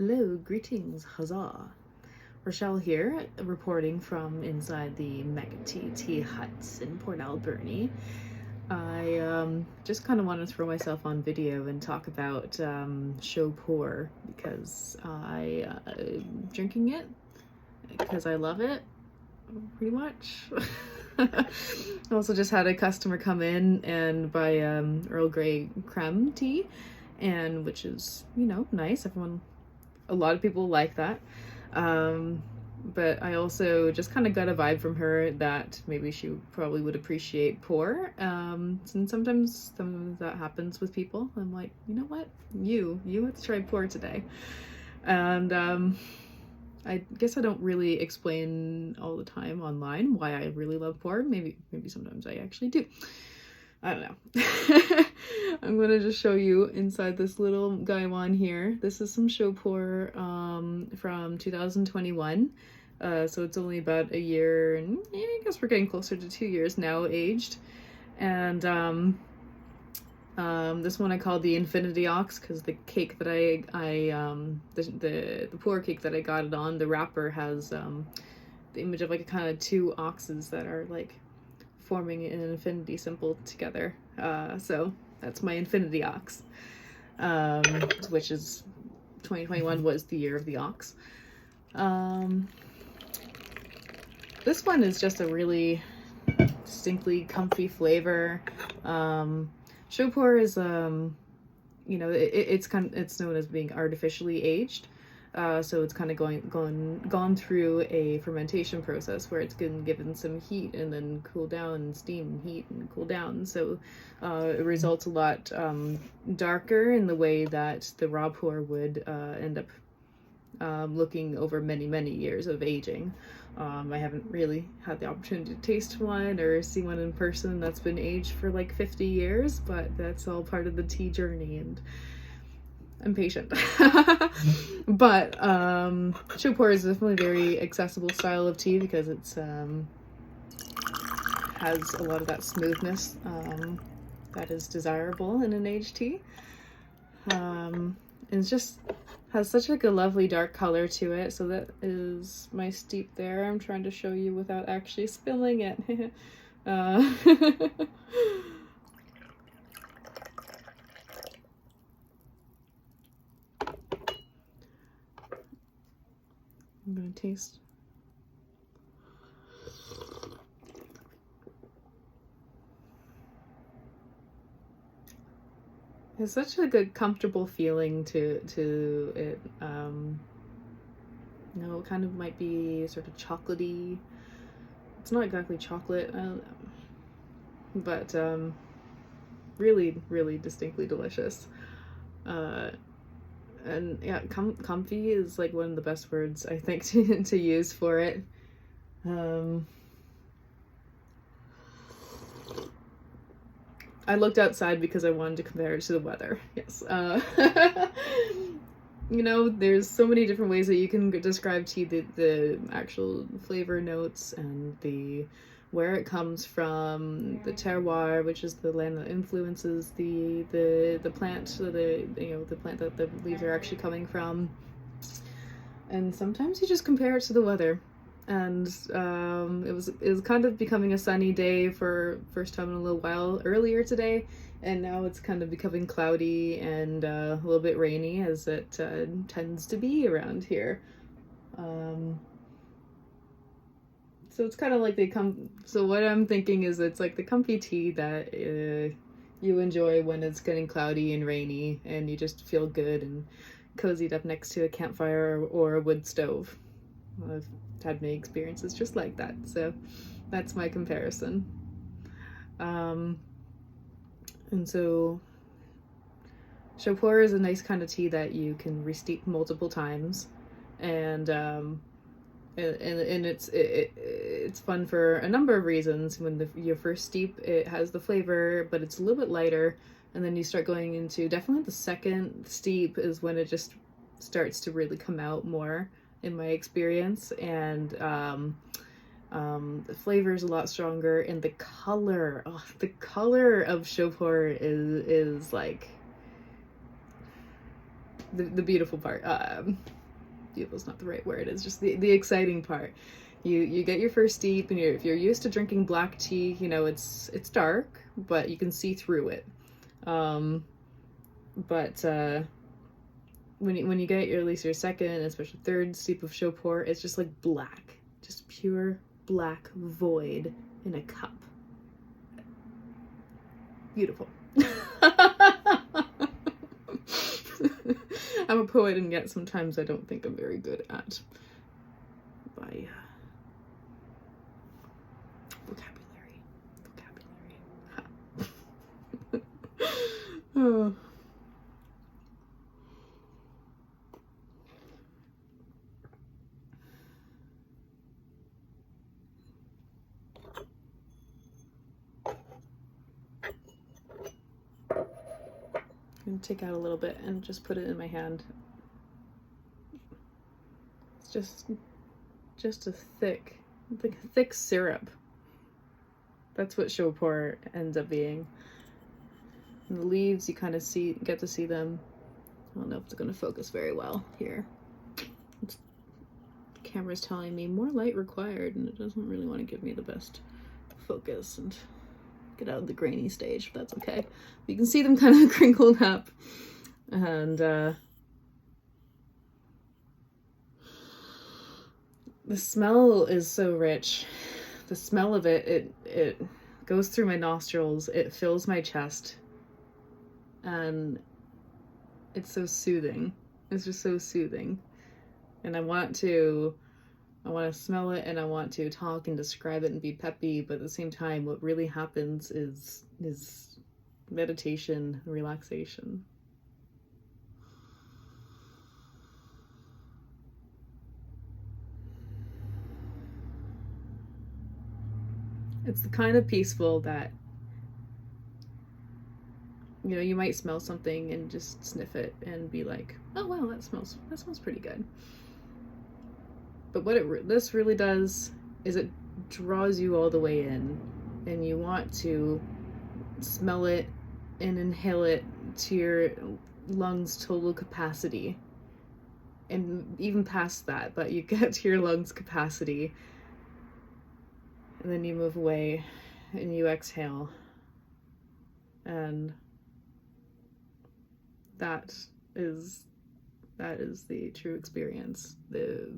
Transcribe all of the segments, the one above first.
Hello, greetings, huzzah. Rochelle here, reporting from inside the Mega Tea Huts in Port Alberni. I just kind of want to throw myself on video and talk about Shou Puerh because I'm drinking it because I love it, pretty much. I also just had a customer come in and buy Earl Grey creme tea, and which is, you know, nice. A lot of people like that. But I also just kind of got a vibe from her that maybe she probably would appreciate pour. And sometimes that happens with people. I'm like, you know what? You have to try pour today. And I guess I don't really explain all the time online why I really love pour. Maybe sometimes I actually do. I don't know. I'm gonna just show you inside this little gaiwan here. This is some Shou Puerh from 2021. So it's only about a year, and I guess we're getting closer to 2 years now aged. And this one I call the Infinity Ox because the cake that the pour cake that I got it on, the wrapper has the image of like kind of two oxes that are like forming an infinity symbol together. So that's my Infinity Ox, which is 2021 was the year of the ox. This one is just a really distinctly comfy flavor. Shou Puerh is you know, it's known as being artificially aged. So it's kind of gone through a fermentation process where it's been given some heat and then cool down, and steam and heat and cool down. So it results a lot darker in the way that the raw pour would end up looking over many years of aging. I haven't really had the opportunity to taste one or see one in person that's been aged for like 50 years, but that's all part of the tea journey, and I'm patient. But Shou Puerh is definitely a very accessible style of tea because it's has a lot of that smoothness that is desirable in an aged tea. And it's just has such like a lovely dark color to it. So that is my steep there. I'm trying to show you without actually spilling it. I'm gonna taste. It's such a good, comfortable feeling to it. You know, it kind of might be sort of chocolatey. It's not exactly chocolate, but really distinctly delicious. And yeah, comfy is like one of the best words I think to use for it. I looked outside because I wanted to compare it to the weather. Yes. You know, there's so many different ways that you can describe tea, the actual flavor notes and where it comes from, the terroir, which is the land that influences the plant, so the plant that the leaves are actually coming from. And sometimes you just compare it to the weather. And it was kind of becoming a sunny day for first time in a little while earlier today, and now it's kind of becoming cloudy and a little bit rainy, as it tends to be around here. So it's kind of like so what I'm thinking is it's like the comfy tea that you enjoy when it's getting cloudy and rainy and you just feel good and cozied up next to a campfire or a wood stove. I've had many experiences just like that, so that's my comparison. And so Shou Puerh is a nice kind of tea that you can re-steep multiple times, and it's fun for a number of reasons. When your first steep, it has the flavor, but it's a little bit lighter, and then you start going into definitely the second steep is when it just starts to really come out more, in my experience, and the flavor is a lot stronger, and the color of Shou Puerh is like the beautiful part. Beautiful's not the right word. It's just the exciting part. You get your first steep, and if you're used to drinking black tea, you know it's dark, but you can see through it. But when you get at least your second, especially third steep of Shou Puerh, it's just like black, just pure black void in a cup. Beautiful. I'm a poet, and yet sometimes I don't think I'm very good at my vocabulary. Oh. I'm gonna take out a little bit and just put it in my hand. It's just a thick, like a thick syrup. That's what Shou Puerh ends up being. And the leaves, you kind of get to see them. I don't know if it's going to focus very well here. The camera's telling me more light required, and it doesn't really want to give me the best focus and get out of the grainy stage, but that's okay. You can see them kind of crinkled up, and the smell is so rich. The smell of it goes through my nostrils, it fills my chest, and it's so soothing. It's just so soothing. And I want to smell it, and I want to talk and describe it and be peppy, but at the same time, what really happens is meditation, relaxation. It's the kind of peaceful that, you know, you might smell something and just sniff it and be like, oh wow, that smells pretty good. But what this really does is it draws you all the way in, and you want to smell it and inhale it to your lungs' total capacity, and even past that, but you get to your lungs' capacity, and then you move away and you exhale, and that is the true experience, the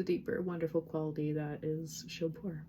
deeper, wonderful quality that is Shou Puerh.